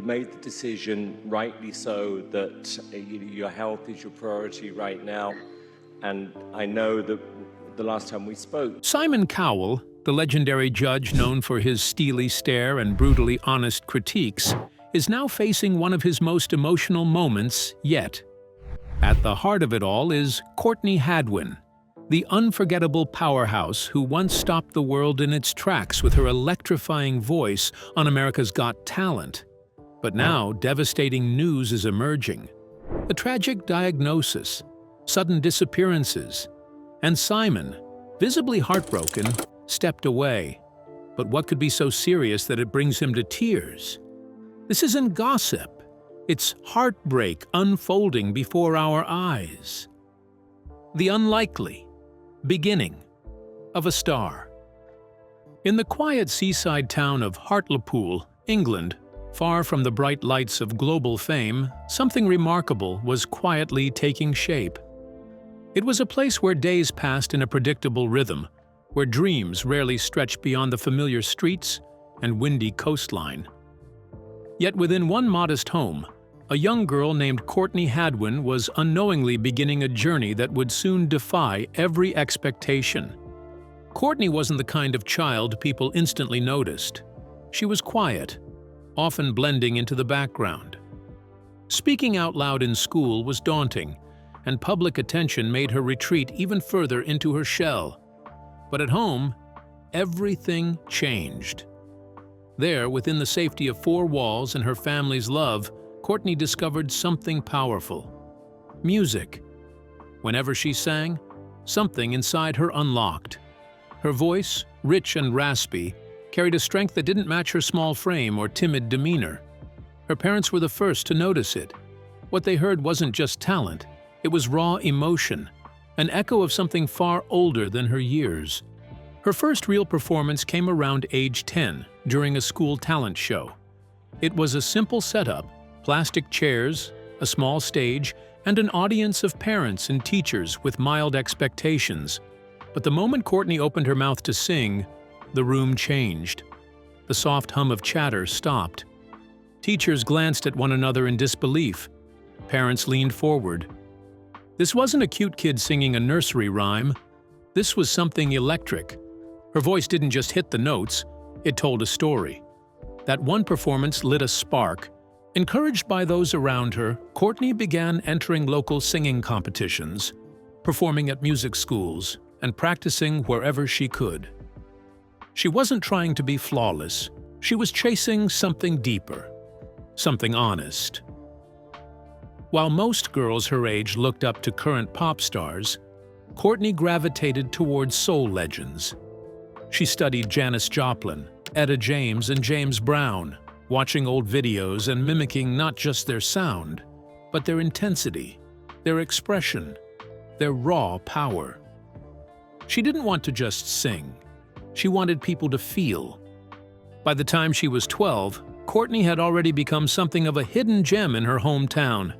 made the decision, rightly so, that your health is your priority right now. And I know that the last time we spoke... Simon Cowell, the legendary judge known for his steely stare and brutally honest critiques, is now facing one of his most emotional moments yet. At the heart of it all is Courtney Hadwin, the unforgettable powerhouse who once stopped the world in its tracks with her electrifying voice on America's Got Talent. But now devastating news is emerging. A tragic diagnosis, sudden disappearances, and Simon, visibly heartbroken, stepped away. But what could be so serious that it brings him to tears? This isn't gossip. It's heartbreak unfolding before our eyes. The unlikely beginning of a star. In the quiet seaside town of Hartlepool, England, far from the bright lights of global fame, something remarkable was quietly taking shape. It was a place where days passed in a predictable rhythm, where dreams rarely stretched beyond the familiar streets and windy coastline. Yet within one modest home, a young girl named Courtney Hadwin was unknowingly beginning a journey that would soon defy every expectation. Courtney wasn't the kind of child people instantly noticed. She was quiet, often blending into the background. Speaking out loud in school was daunting, and public attention made her retreat even further into her shell. But at home, everything changed. There, within the safety of four walls and her family's love, Courtney discovered something powerful: music. Whenever she sang, something inside her unlocked. Her voice, rich and raspy, carried a strength that didn't match her small frame or timid demeanor. Her parents were the first to notice it. What they heard wasn't just talent, it was raw emotion, an echo of something far older than her years. Her first real performance came around age 10, during a school talent show. It was a simple setup: plastic chairs, a small stage, and an audience of parents and teachers with mild expectations. But the moment Courtney opened her mouth to sing, the room changed. The soft hum of chatter stopped. Teachers glanced at one another in disbelief. Parents leaned forward. This wasn't a cute kid singing a nursery rhyme. This was something electric. Her voice didn't just hit the notes, it told a story. That one performance lit a spark. Encouraged by those around her, Courtney began entering local singing competitions, performing at music schools, and practicing wherever she could. She wasn't trying to be flawless. She was chasing something deeper, something honest. While most girls her age looked up to current pop stars, Courtney gravitated towards soul legends. She studied Janis Joplin, Etta James, and James Brown, watching old videos and mimicking not just their sound, but their intensity, their expression, their raw power. She didn't want to just sing. She wanted people to feel. By the time she was 12, Courtney had already become something of a hidden gem in her hometown.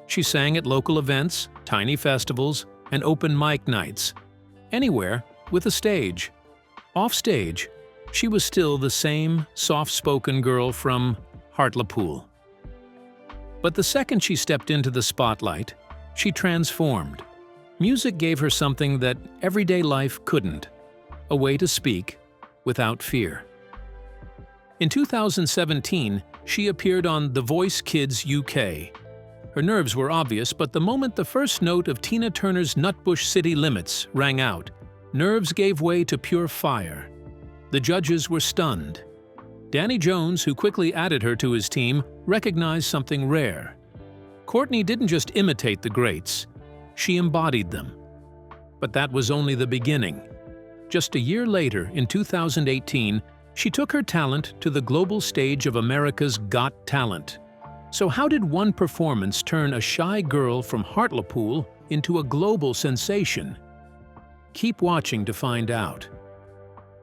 She sang at local events, tiny festivals, and open mic nights. Anywhere with a stage. Offstage, she was still the same soft-spoken girl from Hartlepool. But the second she stepped into the spotlight, she transformed. Music gave her something that everyday life couldn't: a way to speak without fear. In 2017, she appeared on The Voice Kids UK. Her nerves were obvious, but the moment the first note of Tina Turner's Nutbush City Limits rang out, nerves gave way to pure fire. The judges were stunned. Danny Jones, who quickly added her to his team, recognized something rare. Courtney didn't just imitate the greats, she embodied them. But that was only the beginning. Just a year later, in 2018, she took her talent to the global stage of America's Got Talent. So how did one performance turn a shy girl from Hartlepool into a global sensation? Keep watching to find out.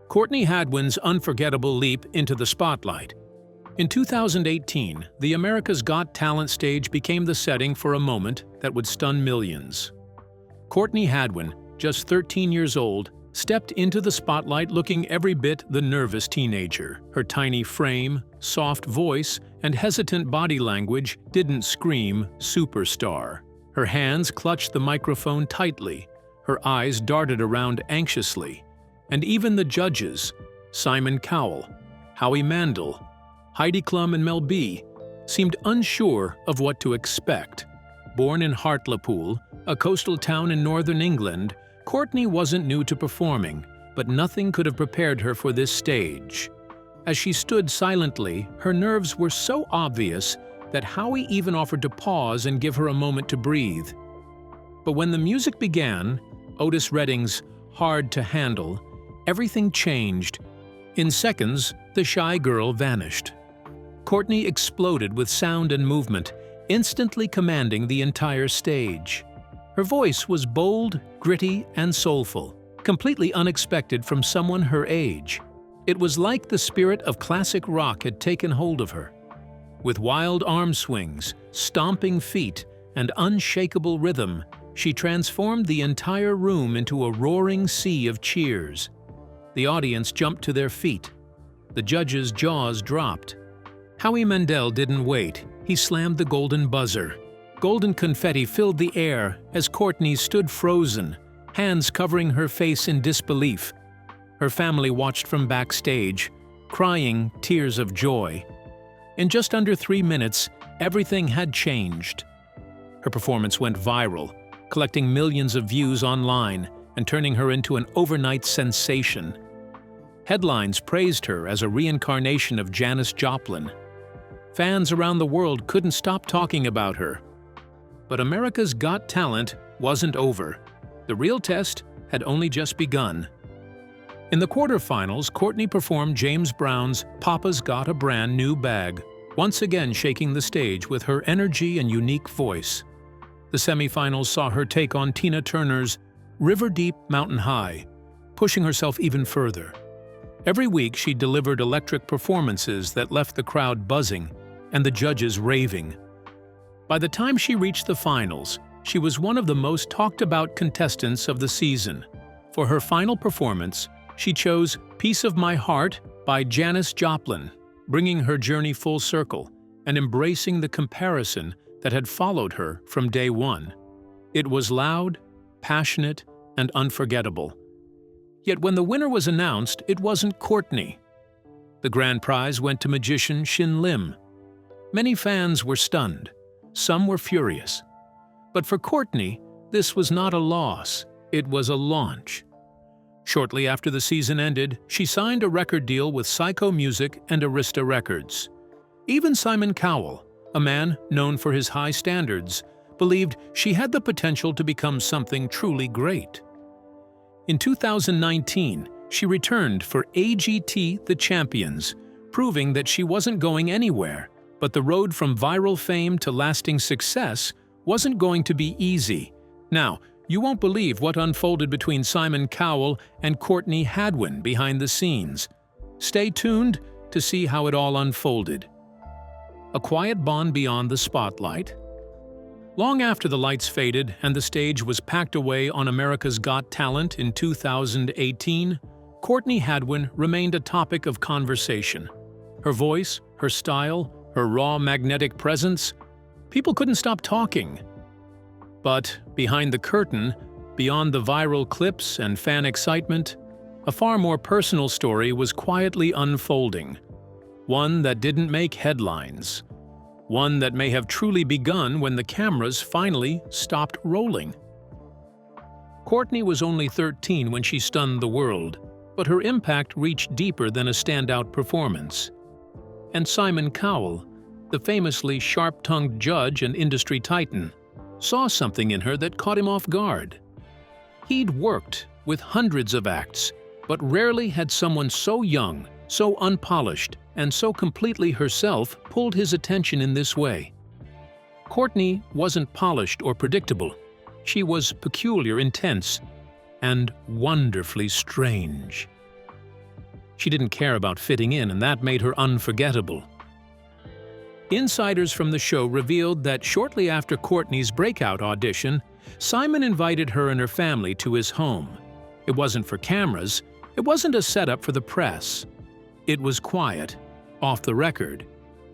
Courtney Hadwin's unforgettable leap into the spotlight. In 2018, the America's Got Talent stage became the setting for a moment that would stun millions. Courtney Hadwin, just 13 years old, stepped into the spotlight looking every bit the nervous teenager. Her tiny frame, soft voice, and hesitant body language didn't scream superstar. Her hands clutched the microphone tightly, her eyes darted around anxiously, and even the judges, Simon Cowell, Howie Mandel, Heidi Klum and Mel B, seemed unsure of what to expect. Born in Hartlepool, a coastal town in northern England, Courtney wasn't new to performing, but nothing could have prepared her for this stage. As she stood silently, her nerves were so obvious that Howie even offered to pause and give her a moment to breathe. But when the music began, Otis Redding's Hard to Handle, everything changed. In seconds, the shy girl vanished. Courtney exploded with sound and movement, instantly commanding the entire stage. Her voice was bold, gritty, and soulful, completely unexpected from someone her age. It was like the spirit of classic rock had taken hold of her. With wild arm swings, stomping feet, and unshakable rhythm, she transformed the entire room into a roaring sea of cheers. The audience jumped to their feet. The judges' jaws dropped. Howie Mandel didn't wait. He slammed the golden buzzer. Golden confetti filled the air as Courtney stood frozen, hands covering her face in disbelief. Her family watched from backstage, crying tears of joy. In just under 3 minutes, everything had changed. Her performance went viral, collecting millions of views online and turning her into an overnight sensation. Headlines praised her as a reincarnation of Janis Joplin. Fans around the world couldn't stop talking about her. But America's Got Talent wasn't over. The real test had only just begun. In the quarterfinals, Courtney performed James Brown's Papa's Got a Brand New Bag, once again shaking the stage with her energy and unique voice. The semifinals saw her take on Tina Turner's River Deep Mountain High, pushing herself even further. Every week she delivered electric performances that left the crowd buzzing and the judges raving. By the time she reached the finals, she was one of the most talked-about contestants of the season. For her final performance, she chose Piece of My Heart by Janis Joplin, bringing her journey full circle and embracing the comparison that had followed her from day one. It was loud, passionate, and unforgettable. Yet when the winner was announced, it wasn't Courtney. The grand prize went to magician Shin Lim. Many fans were stunned. Some were furious. But for Courtney, this was not a loss, it was a launch. Shortly after the season ended, she signed a record deal with Psycho Music and Arista Records. Even Simon Cowell, a man known for his high standards, believed she had the potential to become something truly great. In 2019, she returned for AGT The Champions, proving that she wasn't going anywhere, but the road from viral fame to lasting success wasn't going to be easy. Now, you won't believe what unfolded between Simon Cowell and Courtney Hadwin behind the scenes. Stay tuned to see how it all unfolded. A quiet bond beyond the spotlight. Long after the lights faded and the stage was packed away on America's Got Talent in 2018, Courtney Hadwin remained a topic of conversation. Her voice, her style, her raw magnetic presence, people couldn't stop talking. But behind the curtain, beyond the viral clips and fan excitement, a far more personal story was quietly unfolding. One that didn't make headlines. One that may have truly begun when the cameras finally stopped rolling. Courtney was only 13 when she stunned the world, but her impact reached deeper than a standout performance. And Simon Cowell, the famously sharp-tongued judge and industry titan, saw something in her that caught him off guard. He'd worked with hundreds of acts, but rarely had someone so young, so unpolished, and so completely herself pulled his attention in this way. Courtney wasn't polished or predictable. She was peculiar, intense, and wonderfully strange. She didn't care about fitting in, and that made her unforgettable. Insiders from the show revealed that shortly after Courtney's breakout audition, Simon invited her and her family to his home. It wasn't for cameras, it wasn't a setup for the press. It was quiet, off the record,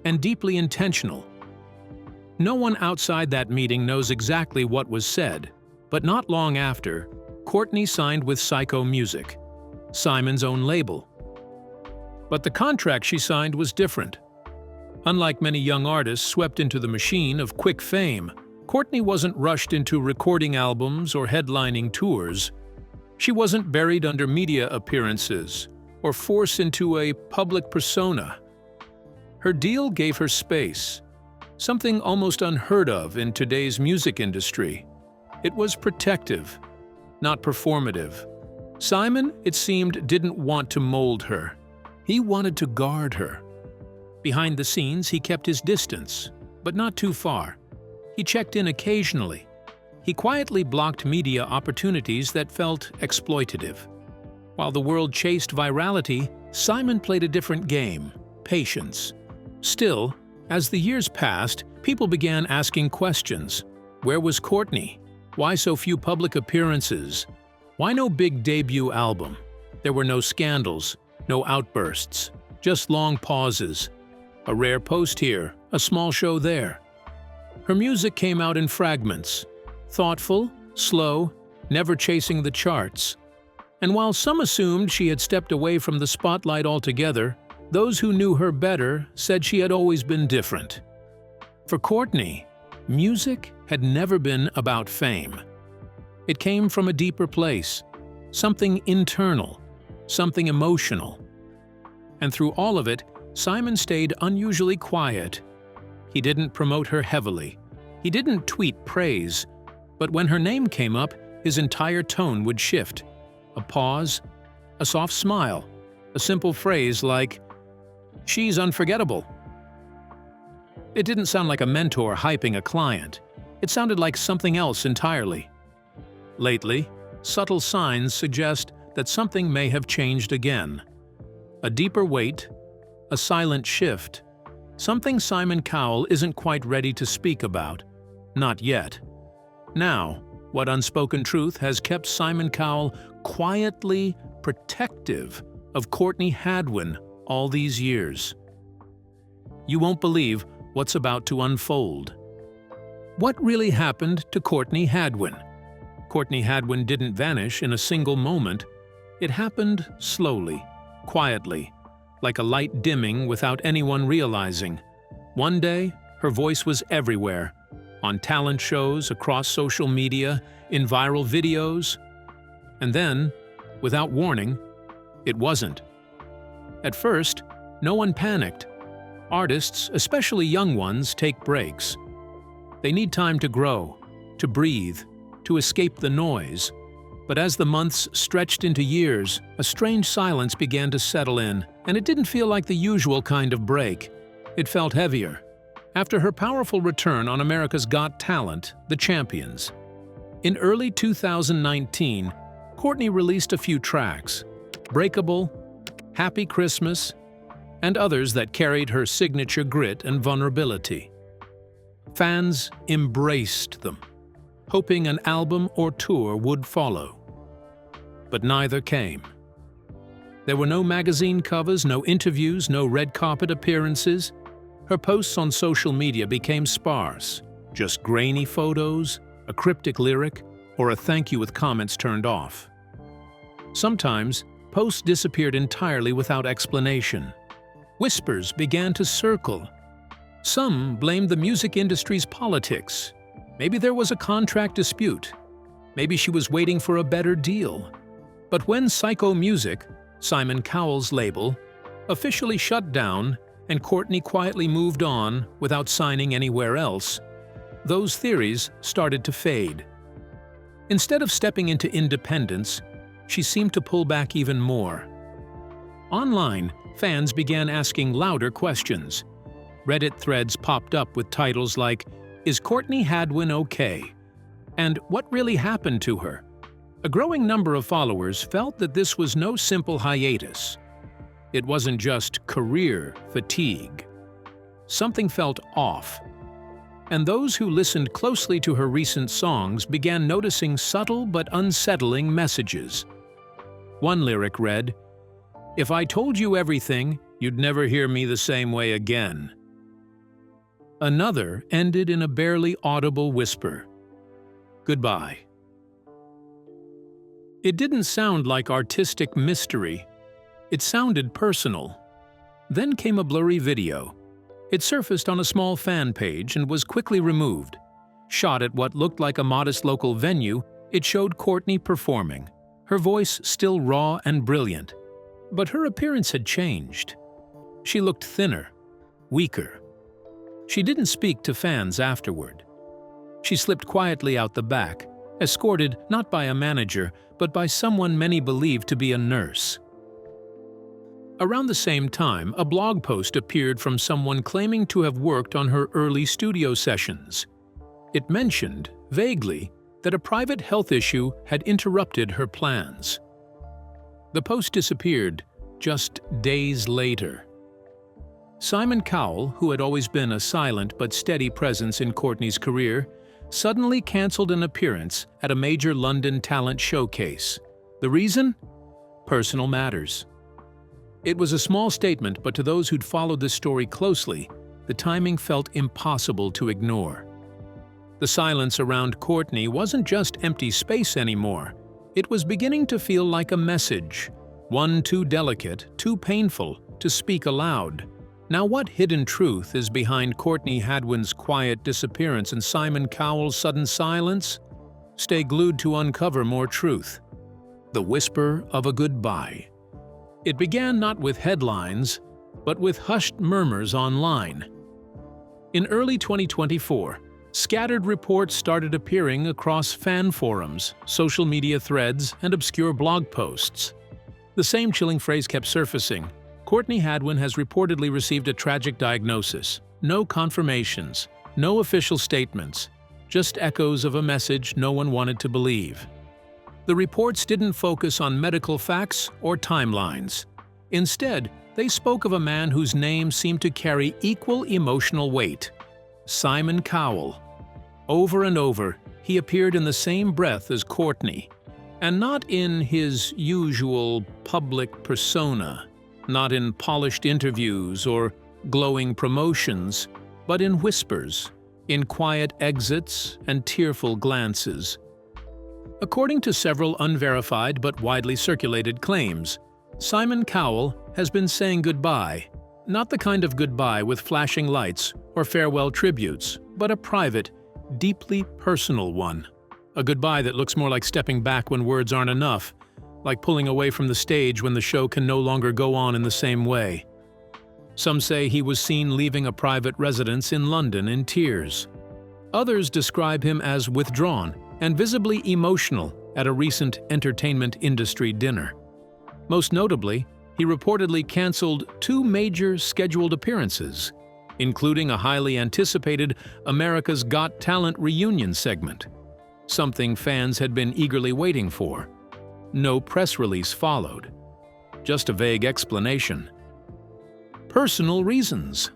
and deeply intentional. No one outside that meeting knows exactly what was said, but not long after, Courtney signed with Psycho Music, Simon's own label. But the contract she signed was different. Unlike many young artists swept into the machine of quick fame, Courtney wasn't rushed into recording albums or headlining tours. She wasn't buried under media appearances or forced into a public persona. Her deal gave her space, something almost unheard of in today's music industry. It was protective, not performative. Simon, it seemed, didn't want to mold her. He wanted to guard her. Behind the scenes, he kept his distance, but not too far. He checked in occasionally. He quietly blocked media opportunities that felt exploitative. While the world chased virality, Simon played a different game: patience. Still, as the years passed, people began asking questions. Where was Courtney? Why so few public appearances? Why no big debut album? There were no scandals, no outbursts, just long pauses. A rare post here, a small show there. Her music came out in fragments, thoughtful, slow, never chasing the charts. And while some assumed she had stepped away from the spotlight altogether, those who knew her better said she had always been different. For Courtney, music had never been about fame. It came from a deeper place, something internal, something emotional. And through all of it, Simon stayed unusually quiet. He didn't promote her heavily. He didn't tweet praise. But when her name came up, his entire tone would shift. A pause, a soft smile, a simple phrase like, "She's unforgettable." It didn't sound like a mentor hyping a client. It sounded like something else entirely. Lately, subtle signs suggest that something may have changed again. A deeper weight, a silent shift, something Simon Cowell isn't quite ready to speak about. Not yet. Now, what unspoken truth has kept Simon Cowell quietly protective of Courtney Hadwin all these years? You won't believe what's about to unfold. What really happened to Courtney Hadwin? Courtney Hadwin didn't vanish in a single moment. It happened slowly, quietly, like a light dimming without anyone realizing. One day, her voice was everywhere, on talent shows, across social media, in viral videos. And then, without warning, it wasn't. At first, no one panicked. Artists, especially young ones, take breaks. They need time to grow, to breathe, to escape the noise. But as the months stretched into years, a strange silence began to settle in, and it didn't feel like the usual kind of break. It felt heavier. After her powerful return on America's Got Talent, The Champions. In early 2019, Courtney released a few tracks, Breakable, Happy Christmas, and others that carried her signature grit and vulnerability. Fans embraced them, hoping an album or tour would follow. But neither came. There were no magazine covers, no interviews, no red carpet appearances. Her posts on social media became sparse, just grainy photos, a cryptic lyric, or a thank you with comments turned off. Sometimes, posts disappeared entirely without explanation. Whispers began to circle. Some blamed the music industry's politics. Maybe there was a contract dispute. Maybe she was waiting for a better deal. But when Psycho Music, Simon Cowell's label, officially shut down and Courtney quietly moved on without signing anywhere else, those theories started to fade. Instead of stepping into independence, she seemed to pull back even more. Online, fans began asking louder questions. Reddit threads popped up with titles like, "Is Courtney Hadwin okay?" and "What really happened to her?" A growing number of followers felt that this was no simple hiatus. It wasn't just career fatigue. Something felt off. And those who listened closely to her recent songs began noticing subtle but unsettling messages. One lyric read, "If I told you everything, you'd never hear me the same way again." Another ended in a barely audible whisper. Goodbye. It didn't sound like artistic mystery. It sounded personal. Then came a blurry video. It surfaced on a small fan page and was quickly removed. Shot at what looked like a modest local venue, it showed Courtney performing, her voice still raw and brilliant. But her appearance had changed. She looked thinner, weaker. She didn't speak to fans afterward. She slipped quietly out the back, escorted not by a manager, but by someone many believed to be a nurse. Around the same time, a blog post appeared from someone claiming to have worked on her early studio sessions. It mentioned, vaguely, that a private health issue had interrupted her plans. The post disappeared just days later. Simon Cowell, who had always been a silent but steady presence in Courtney's career, suddenly canceled an appearance at a major London talent showcase. The reason? Personal matters. It was a small statement, but to those who'd followed this story closely, the timing felt impossible to ignore. The silence around Courtney wasn't just empty space anymore. It was beginning to feel like a message, one too delicate, too painful to speak aloud. Now, what hidden truth is behind Courtney Hadwin's quiet disappearance and Simon Cowell's sudden silence? Stay glued to uncover more truth. The whisper of a goodbye. It began not with headlines, but with hushed murmurs online. In early 2024, scattered reports started appearing across fan forums, social media threads, and obscure blog posts. The same chilling phrase kept surfacing. Courtney Hadwin has reportedly received a tragic diagnosis. No confirmations, no official statements, just echoes of a message no one wanted to believe. The reports didn't focus on medical facts or timelines. Instead, they spoke of a man whose name seemed to carry equal emotional weight: Simon Cowell. Over and over, he appeared in the same breath as Courtney, and not in his usual public persona. Not in polished interviews or glowing promotions, but in whispers, in quiet exits and tearful glances. According to several unverified but widely circulated claims, Simon Cowell has been saying goodbye, not the kind of goodbye with flashing lights or farewell tributes, but a private, deeply personal one. A goodbye that looks more like stepping back when words aren't enough, like pulling away from the stage when the show can no longer go on in the same way. Some say he was seen leaving a private residence in London in tears. Others describe him as withdrawn and visibly emotional at a recent entertainment industry dinner. Most notably, he reportedly canceled 2 major scheduled appearances, including a highly anticipated America's Got Talent reunion segment, something fans had been eagerly waiting for. No press release followed, just a vague explanation. Personal reasons.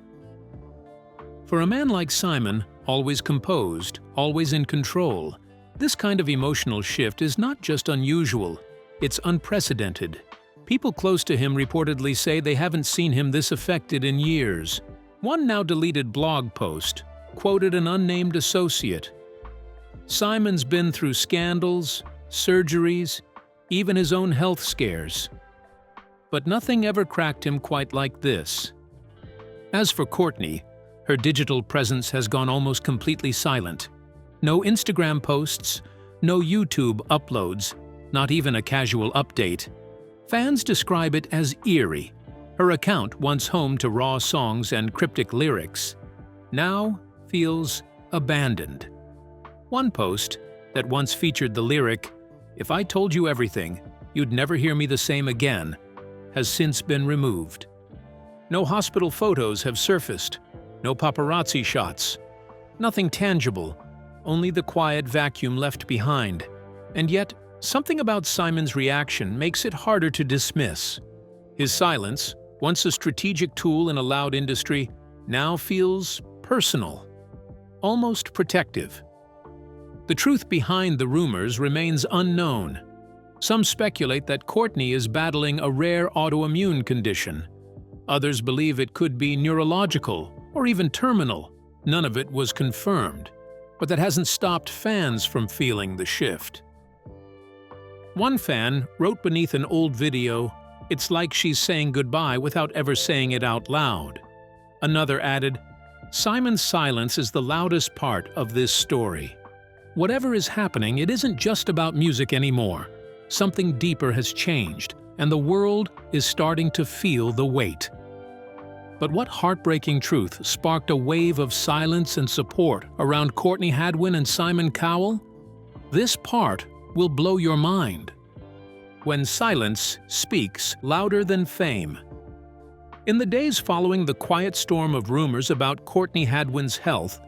For a man like Simon, always composed, always in control, this kind of emotional shift is not just unusual, it's unprecedented. People close to him reportedly say they haven't seen him this affected in years. One now deleted blog post quoted an unnamed associate. Simon's been through scandals, surgeries, even his own health scares. But nothing ever cracked him quite like this. As for Courtney, her digital presence has gone almost completely silent. No Instagram posts, no YouTube uploads, not even a casual update. Fans describe it as eerie. Her account, once home to raw songs and cryptic lyrics, now feels abandoned. One post that once featured the lyric, "If I told you everything, you'd never hear me the same again," has since been removed. No hospital photos have surfaced, no paparazzi shots, nothing tangible, only the quiet vacuum left behind. And yet, something about Simon's reaction makes it harder to dismiss. His silence, once a strategic tool in a loud industry, now feels personal, almost protective. The truth behind the rumors remains unknown. Some speculate that Courtney is battling a rare autoimmune condition. Others believe it could be neurological or even terminal. None of it was confirmed, but that hasn't stopped fans from feeling the shift. One fan wrote beneath an old video, "It's like she's saying goodbye without ever saying it out loud." Another added, "Simon's silence is the loudest part of this story." Whatever is happening, it isn't just about music anymore. Something deeper has changed, and the world is starting to feel the weight. But what heartbreaking truth sparked a wave of silence and support around Courtney Hadwin and Simon Cowell? This part will blow your mind. When silence speaks louder than fame. In the days following the quiet storm of rumors about Courtney Hadwin's health,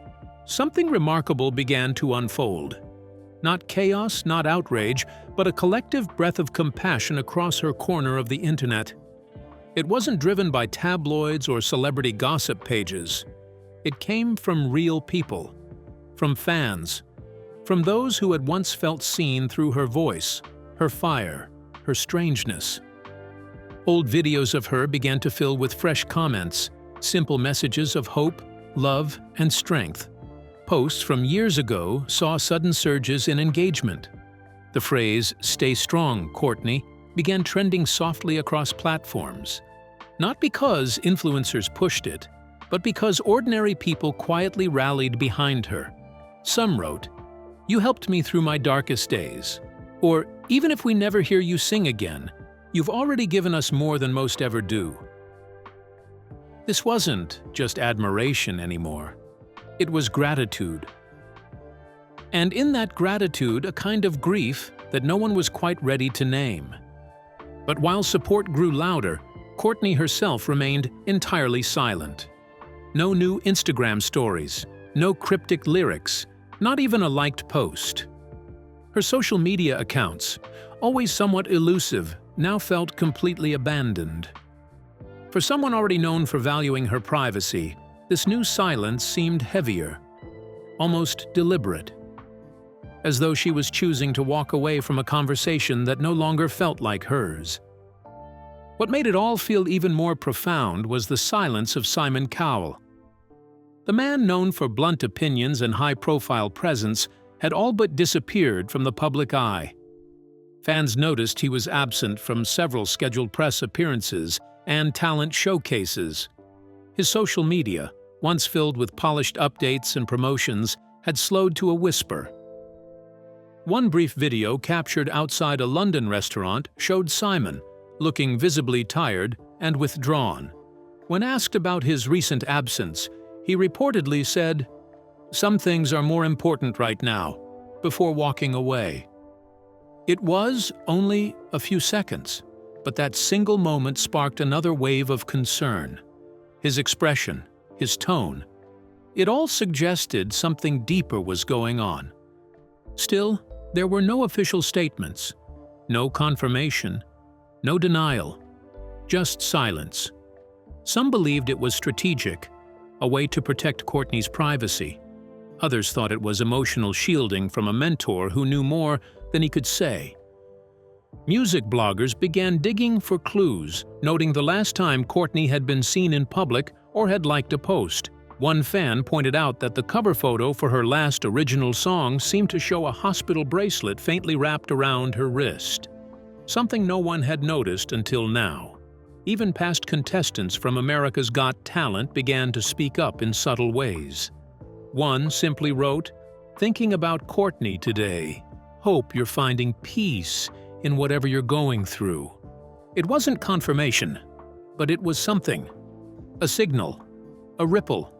something remarkable began to unfold. Not chaos, not outrage, but a collective breath of compassion across her corner of the internet. It wasn't driven by tabloids or celebrity gossip pages. It came from real people, from fans, from those who had once felt seen through her voice, her fire, her strangeness. Old videos of her began to fill with fresh comments, simple messages of hope, love, and strength. Posts from years ago saw sudden surges in engagement. The phrase, "Stay strong, Courtney," began trending softly across platforms. Not because influencers pushed it, but because ordinary people quietly rallied behind her. Some wrote, "You helped me through my darkest days," or "Even if we never hear you sing again, you've already given us more than most ever do." This wasn't just admiration anymore. It was gratitude. And in that gratitude, a kind of grief that no one was quite ready to name. But while support grew louder, Courtney herself remained entirely silent. No new Instagram stories, no cryptic lyrics, not even a liked post. Her social media accounts, always somewhat elusive, now felt completely abandoned. For someone already known for valuing her privacy, this new silence seemed heavier, almost deliberate, as though she was choosing to walk away from a conversation that no longer felt like hers. What made it all feel even more profound was the silence of Simon Cowell. The man known for blunt opinions and high-profile presence had all but disappeared from the public eye. Fans noticed he was absent from several scheduled press appearances and talent showcases. His social media, once filled with polished updates and promotions, had slowed to a whisper. One brief video captured outside a London restaurant showed Simon, looking visibly tired and withdrawn. When asked about his recent absence, he reportedly said, "Some things are more important right now," before walking away. It was only a few seconds, but that single moment sparked another wave of concern. His expression, his tone, it all suggested something deeper was going on. Still, there were no official statements, no confirmation, no denial, just silence. Some believed it was strategic, a way to protect Courtney's privacy. Others thought it was emotional shielding from a mentor who knew more than he could say. Music bloggers began digging for clues, noting the last time Courtney had been seen in public or had liked a post. One fan pointed out that the cover photo for her last original song seemed to show a hospital bracelet faintly wrapped around her wrist. Something no one had noticed until now. Even past contestants from America's Got Talent began to speak up in subtle ways. One simply wrote, "Thinking about Courtney today. Hope you're finding peace in whatever you're going through." It wasn't confirmation, but it was something. A signal. A ripple.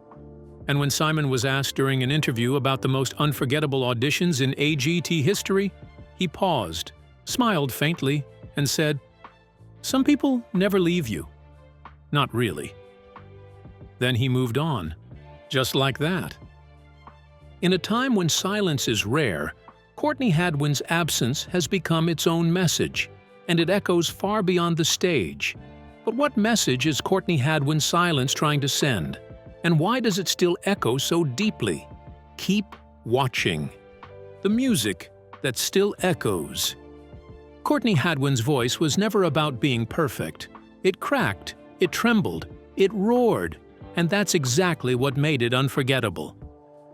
And when Simon was asked during an interview about the most unforgettable auditions in AGT history, he paused, smiled faintly, and said, "Some people never leave you." Not really. Then he moved on, just like that. In a time when silence is rare, Courtney Hadwin's absence has become its own message, and it echoes far beyond the stage. But what message is Courtney Hadwin's silence trying to send? And why does it still echo so deeply? Keep watching. The music that still echoes. Courtney Hadwin's voice was never about being perfect. It cracked, it trembled, it roared, and that's exactly what made it unforgettable.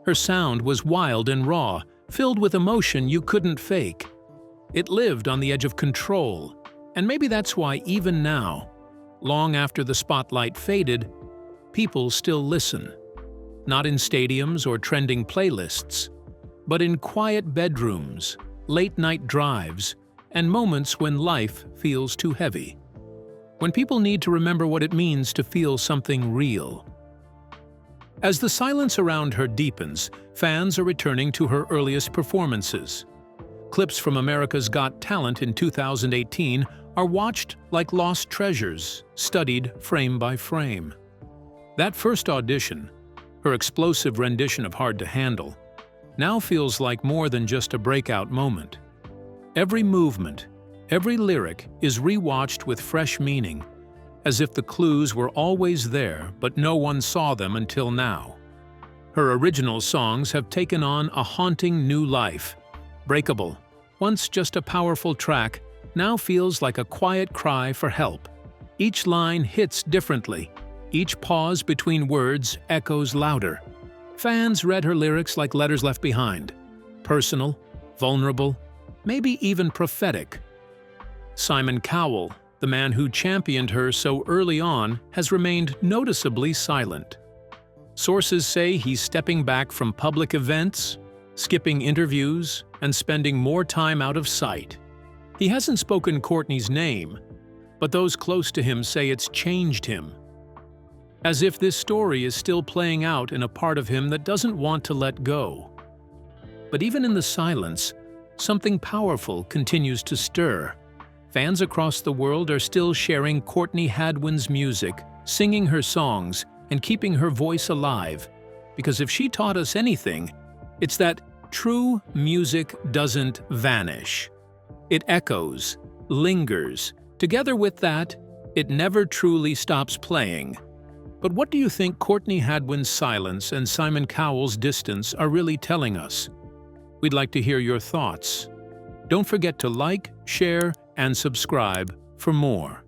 Her sound was wild and raw, filled with emotion you couldn't fake. It lived on the edge of control, and maybe that's why even now, long after the spotlight faded, people still listen. Not in stadiums or trending playlists, but in quiet bedrooms, late-night drives, and moments when life feels too heavy. When people need to remember what it means to feel something real. As the silence around her deepens, fans are returning to her earliest performances. Clips from America's Got Talent in 2018 are watched like lost treasures, studied frame by frame. That first audition, her explosive rendition of Hard to Handle, now feels like more than just a breakout moment. Every movement, every lyric is rewatched with fresh meaning, as if the clues were always there but no one saw them until now. Her original songs have taken on a haunting new life. Breakable, once just a powerful track, now feels like a quiet cry for help. Each line hits differently. Each pause between words echoes louder. Fans read her lyrics like letters left behind. Personal, vulnerable, maybe even prophetic. Simon Cowell, the man who championed her so early on, has remained noticeably silent. Sources say he's stepping back from public events, skipping interviews, and spending more time out of sight. He hasn't spoken Courtney's name, but those close to him say it's changed him. As if this story is still playing out in a part of him that doesn't want to let go. But even in the silence, something powerful continues to stir. Fans across the world are still sharing Courtney Hadwin's music, singing her songs, and keeping her voice alive. Because if she taught us anything, it's that true music doesn't vanish. It echoes, lingers. Together with that, it never truly stops playing. But what do you think Courtney Hadwin's silence and Simon Cowell's distance are really telling us? We'd like to hear your thoughts. Don't forget to like, share, and subscribe for more.